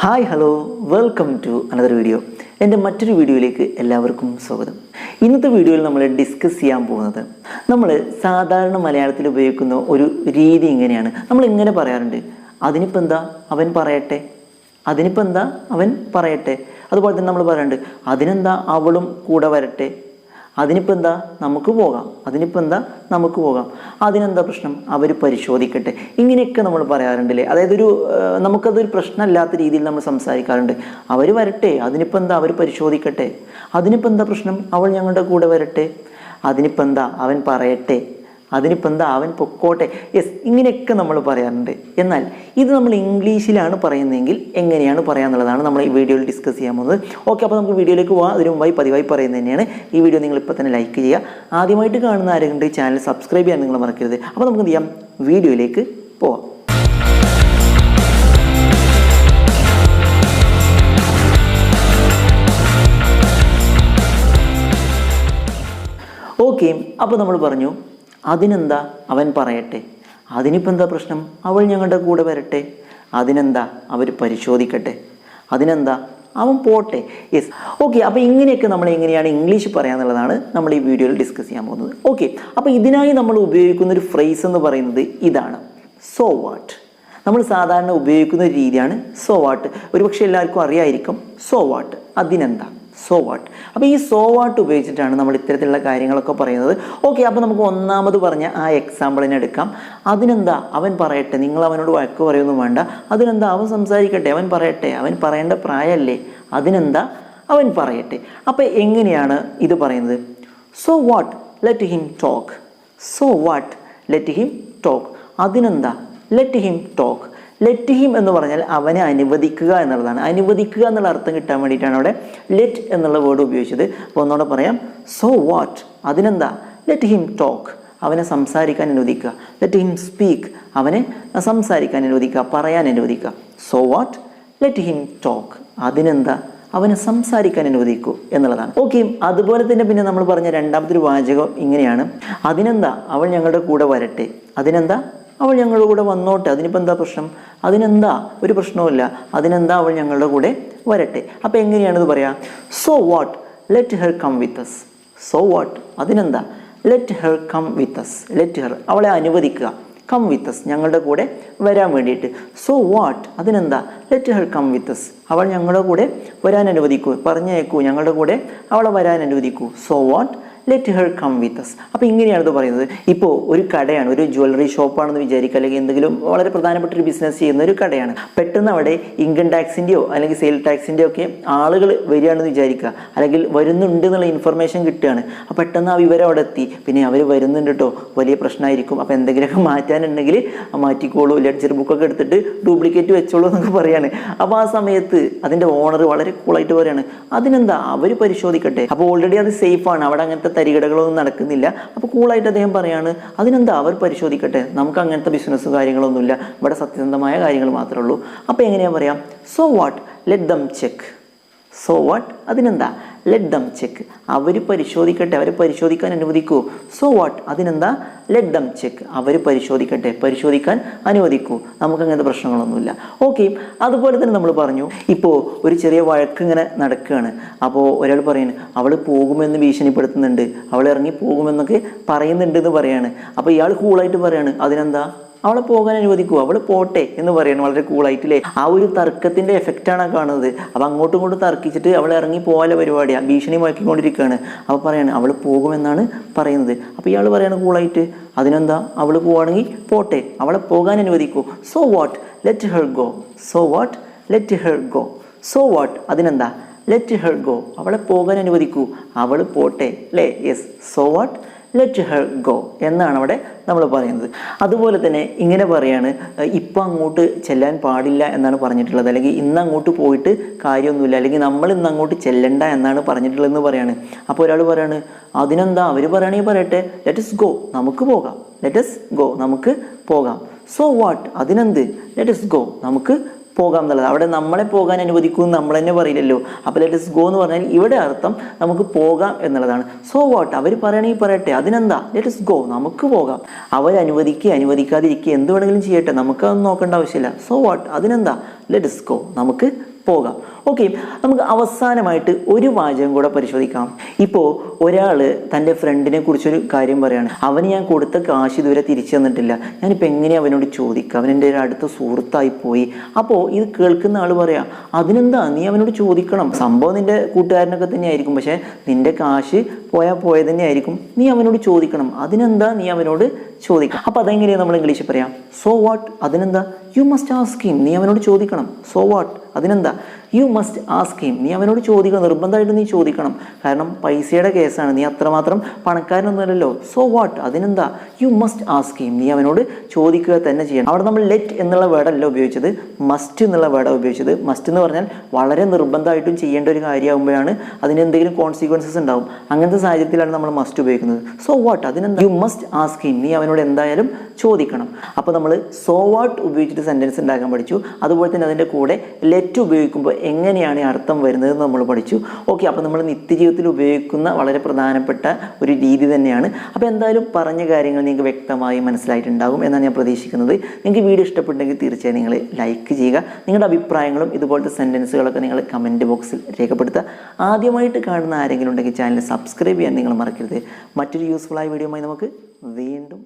Hi hello welcome to another video. എൻ്റെ മറ്റൊരു വീഡിയോയിലേക്ക് എല്ലാവർക്കും സ്വാഗതം. ഇന്നത്തെ വീഡിയോയിൽ നമ്മൾ ഡിസ്കസ് ചെയ്യാൻ പോകുന്നത് നമ്മൾ സാധാരണ മലയാളത്തിൽ ഉപയോഗിക്കുന്ന ഒരു രീതി ഇങ്ങനെയാണ്. നമ്മൾ ഇങ്ങനെ പറയാറുണ്ട്, അതിനിപ്പോൾ എന്താ അവൻ പറയട്ടെ, അതിനിപ്പോൾ എന്താ അവൻ പറയട്ടെ. അതുപോലെ തന്നെ നമ്മൾ പറയാറുണ്ട്, അതിനെന്താ അവളും കൂടെ വരട്ടെ, അതിനിപ്പോൾ എന്താ നമുക്ക് പോകാം, അതിനിപ്പോൾ എന്താ നമുക്ക് പോകാം, അതിനെന്താ പ്രശ്നം അവർ പരിശോധിക്കട്ടെ. ഇങ്ങനെയൊക്കെ നമ്മൾ പറയാറുണ്ടല്ലേ. അതായത് നമുക്കതൊരു പ്രശ്നമല്ലാത്ത രീതിയിൽ നമ്മൾ സംസാരിക്കാറുണ്ട്. അവർ വരട്ടെ, അതിനിപ്പോൾ എന്താ അവർ പരിശോധിക്കട്ടെ, അതിനിപ്പോൾ എന്താ പ്രശ്നം അവൾ ഞങ്ങളുടെ കൂടെ വരട്ടെ, അതിനിപ്പോൾ എന്താ അവൻ പറയട്ടെ, അതിനിപ്പോൾ എന്താ അവൻ പൊക്കോട്ടെ. യെസ്, ഇങ്ങനെയൊക്കെ നമ്മൾ പറയാറുണ്ട്. എന്നാൽ ഇത് നമ്മൾ ഇംഗ്ലീഷിലാണ് പറയുന്നതെങ്കിൽ എങ്ങനെയാണ് പറയാന്നുള്ളതാണ് നമ്മൾ ഈ വീഡിയോയിൽ ഡിസ്കസ് ചെയ്യാൻ പോകുന്നത്. ഓക്കെ, അപ്പോൾ നമുക്ക് വീഡിയോയിലേക്ക് പോകാം. അതിനു മുമ്പായി പതിവായി പറയുന്നത് തന്നെയാണ്, ഈ വീഡിയോ നിങ്ങൾ ഇപ്പോൾ തന്നെ ലൈക്ക് ചെയ്യുക. ആദ്യമായിട്ട് കാണുന്ന ആരെങ്കിലും ചാനൽ സബ്സ്ക്രൈബ് ചെയ്യാൻ നിങ്ങൾ മറക്കരുത്. അപ്പോൾ നമുക്ക് എന്ത് ചെയ്യാം, വീഡിയോയിലേക്ക് പോവാം. ഓക്കെ, അപ്പോൾ നമ്മൾ പറഞ്ഞു അതിനെന്താ അവൻ പറയട്ടെ, അതിനിപ്പോൾ എന്താ പ്രശ്നം അവൾ ഞങ്ങളുടെ കൂടെ വരട്ടെ, അതിനെന്താ അവർ പരിശോധിക്കട്ടെ, അതിനെന്താ അവൻ പോട്ടെ. Yes, okay. അപ്പോൾ ഇങ്ങനെയൊക്കെ നമ്മൾ എങ്ങനെയാണ് ഇംഗ്ലീഷ് പറയാന്നുള്ളതാണ് നമ്മൾ ഈ വീഡിയോയിൽ ഡിസ്കസ് ചെയ്യാൻ പോകുന്നത്. ഓക്കെ, അപ്പോൾ ഇതിനായി നമ്മൾ ഉപയോഗിക്കുന്ന ഒരു ഫ്രേസ് എന്ന് പറയുന്നത് ഇതാണ്, സോ വാട്ട്. നമ്മൾ സാധാരണ ഉപയോഗിക്കുന്ന ഒരു രീതിയാണ് സോ വാട്ട്. ഒരുപക്ഷെ എല്ലാവർക്കും അറിയായിരിക്കും സോ വാട്ട്, അതിനെന്താ, സോ വാട്ട്. അപ്പോൾ ഈ സോ വാട്ട് ഉപയോഗിച്ചിട്ടാണ് നമ്മൾ ഇത്തരത്തിലുള്ള കാര്യങ്ങളൊക്കെ പറയുന്നത്. ഓക്കെ, അപ്പോൾ നമുക്ക് ഒന്നാമത് പറഞ്ഞ ആ എക്സാമ്പിളിനെ എടുക്കാം. അതിനെന്താ അവൻ പറയട്ടെ, നിങ്ങൾ അവനോട് വഴക്ക് പറയൊന്നും വേണ്ട, അതിനെന്താ അവൻ സംസാരിക്കട്ടെ, അവൻ പറയട്ടെ, അവൻ പറയേണ്ട പ്രായമല്ലേ, അതിനെന്താ അവൻ പറയട്ടെ. അപ്പോൾ എങ്ങനെയാണ് ഇത് പറയുന്നത്? So what let him talk, so what let him talk, അതിനെന്താ let him talk. Let him എന്ന് പറഞ്ഞാൽ അവനെ അനുവദിക്കുക എന്നുള്ളതാണ്. അനുവദിക്കുക എന്നുള്ള അർത്ഥം കിട്ടാൻ വേണ്ടിയിട്ടാണ് അവിടെ ലെറ്റ് എന്നുള്ള വേർഡ് ഉപയോഗിച്ചത്. അപ്പോൾ ഒന്നുകൂടെ പറയാം, സോ വാട്ട് അതിനെന്താ ലെറ്റ് ഹിം ടോക്ക്, അവനെ സംസാരിക്കാൻ അനുവദിക്കുക. ലെറ്റ് ഹിം സ്പീക്ക്, അവനെ സംസാരിക്കാൻ അനുവദിക്കുക, പറയാൻ അനുവദിക്കുക. So what let him talk, അതിനെന്താ അവനെ സംസാരിക്കാൻ അനുവദിക്കൂ എന്നുള്ളതാണ്. ഓക്കെ, അതുപോലെ തന്നെ പിന്നെ നമ്മൾ പറഞ്ഞ രണ്ടാമത്തെ ഒരു വാചകം ഇങ്ങനെയാണ്, അതിനെന്താ അവൾ ഞങ്ങളുടെ കൂടെ വരട്ടെ, അതിനെന്താ അവൾ ഞങ്ങളുടെ കൂടെ വന്നോട്ടെ, അതിനിപ്പോൾ എന്താ പ്രശ്നം, അതിനെന്താ ഒരു പ്രശ്നവുമില്ല, അതിനെന്താ അവൾ ഞങ്ങളുടെ കൂടെ വരട്ടെ. അപ്പോൾ എങ്ങനെയാണിത് പറയാ? So what let her come with us, so what അതിനെന്താ let her come with us, let her അവളെ അനുവദിക്കുക, കം വിത്ത് അസ് ഞങ്ങളുടെ കൂടെ വരാൻ വേണ്ടിയിട്ട്. സോ വാട്ട് അതിനെന്താ let her come with us, അവൾ ഞങ്ങളുടെ കൂടെ വരാൻ അനുവദിക്കൂ, പറഞ്ഞേക്കൂ, ഞങ്ങളുടെ കൂടെ അവളെ വരാൻ അനുവദിക്കൂ. So what let her come with us. അപ്പോൾ ഇങ്ങനെയാണിത് പറയുന്നത്. ഇപ്പോൾ ഒരു കടയാണ്, ഒരു ജ്വല്ലറി ഷോപ്പാണെന്ന് വിചാരിക്കുക, അല്ലെങ്കിൽ എന്തെങ്കിലും വളരെ പ്രധാനപ്പെട്ട ഒരു ബിസിനസ് ചെയ്യുന്ന ഒരു കടയാണ്. പെട്ടെന്ന് അവിടെ ഇൻകം ടാക്സിൻ്റെയോ അല്ലെങ്കിൽ സെയിൽ ടാക്സിൻ്റെയോ ഒക്കെ ആളുകൾ വരികയാണെന്ന് വിചാരിക്കുക, അല്ലെങ്കിൽ വരുന്നുണ്ട് എന്നുള്ള ഇൻഫർമേഷൻ കിട്ടുകയാണ്. അപ്പോൾ പെട്ടെന്ന് ആ വിവരം അവിടെ എത്തി, പിന്നെ അവർ വരുന്നുണ്ട് കേട്ടോ, വലിയ പ്രശ്നമായിരിക്കും, അപ്പോൾ എന്തെങ്കിലുമൊക്കെ മാറ്റാനുണ്ടെങ്കിൽ മാറ്റിക്കോളൂ, ലെഡ്ജർ ബുക്കൊക്കെ എടുത്തിട്ട് ഡ്യൂപ്ലിക്കേറ്റ് വെച്ചോളൂ എന്നൊക്കെ പറയാണ്. അപ്പോൾ ആ സമയത്ത് അതിൻ്റെ ഓണർ വളരെ കൂളായിട്ട് പറയാണ്, അതിനെന്താ അവർ പരിശോധിക്കട്ടെ. അപ്പോൾ ഓൾറെഡി അത് സേഫാണ്, അവിടെ അങ്ങനത്തെ തരികടകളൊന്നും നടക്കുന്നില്ല. അപ്പോൾ കൂളായിട്ട് അദ്ദേഹം പറയാണ്, അതിനെന്താ അവർ പരിശോധിക്കട്ടെ, നമുക്ക് അങ്ങനത്തെ ബിസിനസ് കാര്യങ്ങളൊന്നുമില്ല, ഇവിടെ സത്യസന്ധമായ കാര്യങ്ങൾ മാത്രമേ ഉള്ളൂ. അപ്പോൾ എങ്ങനെയാ പറയാം? So what let them check, so what അതിനെന്താ ലെറ്റ് ദം ചെക്ക്, അവർ പരിശോധിക്കട്ടെ, അവരെ പരിശോധിക്കാൻ അനുവദിക്കൂ. സോ വാട്ട് അതിനെന്താ ലെറ്റ് ദം ചെക്ക്, അവർ പരിശോധിക്കട്ടെ, പരിശോധിക്കാൻ അനുവദിക്കൂ, നമുക്ക് അങ്ങനത്തെ പ്രശ്നങ്ങളൊന്നുമില്ല. ഓക്കെ, അതുപോലെ തന്നെ നമ്മൾ പറഞ്ഞു, ഇപ്പോൾ ഒരു ചെറിയ വഴക്ക് ഇങ്ങനെ നടക്കുകയാണ്. അപ്പോൾ ഒരാൾ പറയുന്നത് അവൾ പോകുമെന്ന് ഭീഷണിപ്പെടുത്തുന്നുണ്ട്, അവൾ ഇറങ്ങി പോകുമെന്നൊക്കെ പറയുന്നുണ്ട് എന്ന് പറയാണ്. അപ്പോൾ ഇയാൾ കൂളായിട്ട് പറയാണ്, അതിനെന്താ അവളെ പോകാൻ അനുവദിക്കൂ, അവൾ പോട്ടെ എന്ന് പറയണം, വളരെ കൂളായിട്ടില്ലേ. ആ ഒരു തർക്കത്തിൻ്റെ എഫക്റ്റാണ് കാണുന്നത്. അപ്പോൾ അങ്ങോട്ടും ഇങ്ങോട്ടും തർക്കിച്ചിട്ട് അവൾ ഇറങ്ങി പോകാനുള്ള പരിപാടിയാണ്, ഭീഷണി മുഴക്കിക്കൊണ്ടിരിക്കുകയാണ്. അപ്പോൾ പറയാണ് അവൾ പോകുമെന്നാണ് പറയുന്നത്. അപ്പോൾ ഇയാൾ പറയാണ് കൂളായിട്ട്, അതിനെന്താ അവൾ പോവുകയാണെങ്കിൽ പോട്ടെ, അവളെ പോകാൻ അനുവദിക്കൂ. So what let her go, so what let her go, so what അതിനെന്താ ലെറ്റ് ഹെർ ഗോ, അവളെ പോകാൻ അനുവദിക്കൂ, അവൾ പോട്ടെ അല്ലേ. Yes, so what let her go എന്നാണ് അവിടെ നമ്മൾ പറയുന്നത്. അതുപോലെ തന്നെ ഇങ്ങനെ പറയാണ്, ഇപ്പം അങ്ങോട്ട് ചെല്ലാൻ പാടില്ല എന്നാണ് പറഞ്ഞിട്ടുള്ളത്, അല്ലെങ്കിൽ ഇന്ന് അങ്ങോട്ട് പോയിട്ട് കാര്യമൊന്നുമില്ല, അല്ലെങ്കിൽ നമ്മൾ ഇന്ന് അങ്ങോട്ട് ചെല്ലണ്ട എന്നാണ് പറഞ്ഞിട്ടുള്ളതെന്ന് പറയാണ്. അപ്പോൾ ഒരാൾ പറയാണ്, അതിനെന്താ അവർ പറയുകയാണെങ്കിൽ പറയട്ടെ, ലെറ്റസ് ഗോ നമുക്ക് പോകാം, ലെറ്റസ് ഗോ നമുക്ക് പോകാം. സോ വാട്ട് അതിനെന്ത് ലെറ്റസ് ഗോ നമുക്ക് പോകാം എന്നുള്ളത്. അവിടെ നമ്മളെ പോകാൻ അനുവദിക്കുമെന്ന് നമ്മൾ തന്നെ പറയില്ലല്ലോ. അപ്പോൾ ലെറ്റസ് ഗോ എന്ന് പറഞ്ഞാൽ ഇവിടെ അർത്ഥം നമുക്ക് പോകാം എന്നുള്ളതാണ്. സോ വാട്ട് അവർ പറയണമെങ്കിൽ പറയട്ടെ, അതിനെന്താ ലെറ്റസ് ഗോ നമുക്ക് പോകാം. അവർ അനുവദിക്കുക അനുവദിക്കാതിരിക്കുക എന്ത് വേണമെങ്കിലും ചെയ്യട്ടെ, നമുക്കതൊന്നും നോക്കേണ്ട ആവശ്യമില്ല. സോ വാട്ട് അതിനെന്താ ലെറ്റസ് ഗോ നമുക്ക് പോകാം. ഓക്കെ, നമുക്ക് അവസാനമായിട്ട് ഒരു വാചകം കൂടെ പരിശോധിക്കാം. ഇപ്പോൾ ഒരാൾ തൻ്റെ ഫ്രണ്ടിനെ കുറിച്ചൊരു കാര്യം പറയുകയാണ്. അവന് ഞാൻ കൊടുത്ത കാശ് ഇതുവരെ തിരിച്ചു തന്നിട്ടില്ല, ഞാനിപ്പോൾ എങ്ങനെ അവനോട് ചോദിക്കുക, അവൻ എൻ്റെ ഒരു അടുത്ത സുഹൃത്തായി പോയി. അപ്പോൾ ഇത് കേൾക്കുന്ന ആൾ പറയാം, അതിനെന്താ നീ അവനോട് ചോദിക്കണം. സംഭവം നിൻ്റെ കൂട്ടുകാരനൊക്കെ തന്നെ ആയിരിക്കും, പക്ഷേ നിൻ്റെ കാശ് പോയത് തന്നെ ആയിരിക്കും, നീ അവനോട് ചോദിക്കണം. അതിനെന്താ നീ അവനോട് ചോദിക്കണം. അപ്പോൾ അതെങ്ങനെയാണ് നമ്മൾ ഇംഗ്ലീഷിൽ പറയാം? സോ വാട്ട്, അതിനെന്താ? യു മസ്റ്റ് ആസ്ക് ഹിം, നീ അവനോട് ചോദിക്കണം. സോ വാട്ട്, അതിനെന്താ? യു മസ്റ്റ് ആസ്ക് ഹിം, നീ അവനോട് ചോദിക്കണം, നിർബന്ധമായിട്ട് നീ ചോദിക്കണം. കാരണം പൈസയുടെ കേസാണ്, നീ അത്രമാത്രം പണക്കാരനൊന്നുമല്ലല്ലോ. സോ വാട്ട്, അതിനെന്താ? യു മസ്റ്റ് ആസ്ക് ഹിം, നീ അവനോട് ചോദിക്കുക തന്നെ ചെയ്യണം. അവിടെ നമ്മൾ ലെറ്റ് എന്നുള്ള വേർഡല്ല ഉപയോഗിച്ചത്, മസ്റ്റ് എന്നുള്ള വേർഡാണ് ഉപയോഗിച്ചത്. മസ്റ്റ് എന്ന് പറഞ്ഞാൽ വളരെ നിർബന്ധമായിട്ടും ചെയ്യേണ്ട ഒരു കാര്യമാകുമ്പോഴാണ് അതിന് എന്തെങ്കിലും കോൺസിക്വൻസസ് ഉണ്ടാവും. അങ്ങനത്തെ സാഹചര്യത്തിലാണ് നമ്മൾ മസ്റ്റ് ഉപയോഗിക്കുന്നത്. സോ വാട്ട്, അതിനെന്താ? യു മസ്റ്റ് ആസ്ക് ഹിം, നീ അവനോട് എന്തായാലും ചോദിക്കണം. അപ്പോൾ നമ്മൾ സോ വാട്ട് ഉപയോഗിച്ചിട്ട് സെൻറ്റൻസ് ഉണ്ടാക്കാൻ പഠിച്ചു. അതുപോലെ തന്നെ അതിൻ്റെ കൂടെ ലെറ്റ് ഉപയോഗിക്കുമ്പോൾ എങ്ങനെയാണ് അർത്ഥം വരുന്നത് എന്ന് നമ്മൾ പഠിച്ചു. ഓക്കെ, അപ്പോൾ നമ്മൾ നിത്യജീവിതത്തിൽ ഉപയോഗിക്കുന്ന വളരെ പ്രധാനപ്പെട്ട ഒരു രീതി തന്നെയാണ്. അപ്പോൾ എന്തായാലും പറഞ്ഞ കാര്യങ്ങൾ നിങ്ങൾക്ക് വ്യക്തമായി മനസ്സിലായിട്ടുണ്ടാകും എന്നാണ് ഞാൻ പ്രതീക്ഷിക്കുന്നത്. നിങ്ങൾക്ക് വീഡിയോ ഇഷ്ടപ്പെട്ടെങ്കിൽ തീർച്ചയായും നിങ്ങൾ ലൈക്ക് ചെയ്യുക. നിങ്ങളുടെ അഭിപ്രായങ്ങളും ഇതുപോലത്തെ സെൻറ്റൻസുകളൊക്കെ നിങ്ങൾ കമൻറ്റ് ബോക്സിൽ രേഖപ്പെടുത്തുക. ആദ്യമായിട്ട് കാണുന്ന ആരെങ്കിലും ഉണ്ടെങ്കിൽ ചാനൽ സബ്സ്ക്രൈബ് ചെയ്യാൻ നിങ്ങൾ മറക്കരുത്. മറ്റൊരു യൂസ്ഫുള്ളായ വീഡിയോയുമായി നമുക്ക് വീണ്ടും